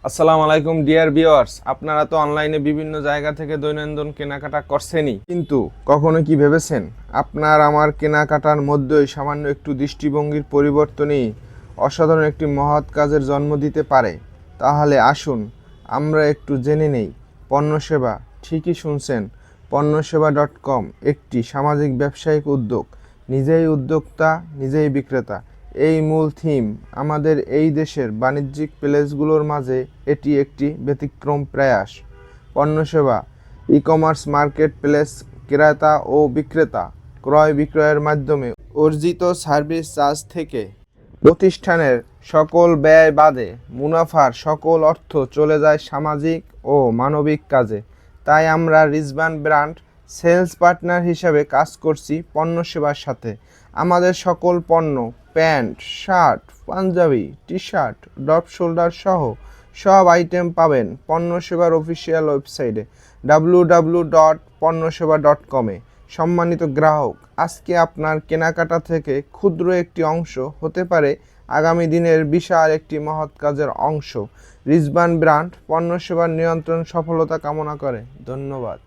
আসসালামু আলাইকুম dear viewers, আপনারা তো অনলাইনে বিভিন্ন জায়গা থেকে দৈনন্দিন কেনাকাটা করছেনই, কিন্তু কখনো কি ভেবেছেন আপনার আমার কেনাকাটার মধ্যেই সামান্য একটু দৃষ্টিভঙ্গির পরিবর্তনই অসাধারণ একটি মহৎ কাজের জন্ম দিতে পারে? তাহলে আসুন আমরা একটু জেনে নেই। পণ্যসেবা, ঠিকই শুনছেন, পণ্যসেবা.com একটি সামাজিক ব্যবসায়িক উদ্যোগ। নিজেই উদ্যোক্তা, নিজেই বিক্রেতা, এই মূল থিম। আমাদের এই দেশের বাণিজ্যিক প্লেসগুলোর মাঝে এটি একটি ব্যতিক্রম প্রয়াস। পণ্যসেবা, ই কমার্স মার্কেট প্লেস, ক্রেতা ও বিক্রেতা ক্রয় বিক্রয়ের মাধ্যমে অর্জিত সার্ভিস চার্জ থেকে প্রতিষ্ঠানের সকল ব্যয় বাদে মুনাফার সকল অর্থ চলে যায় সামাজিক ও মানবিক কাজে। তাই আমরা রিজবান ব্র্যান্ড সেলস পার্টনার হিসেবে কাজ করছি পণ্য সেবার সাথে। আমাদের সকল পণ্য, pant, shirt, panjabi, T-shirt, drop shoulder সহ সব আইটেম পাবেন পণ্য সেবার অফিসিয়াল ওয়েবসাইটে www.পণ্যসেবা.com এ। সম্মানিত গ্রাহক, আজকে আপনার কেনাকাটা থেকে ক্ষুদ্র একটি অংশ হতে পারে আগামী দিনের বিশাল একটি মহৎ কাজের অংশ। রিজবান ব্র্যান্ড পণ্য সেবার নিয়ন্ত্রণ সফলতা কামনা করে। ধন্যবাদ।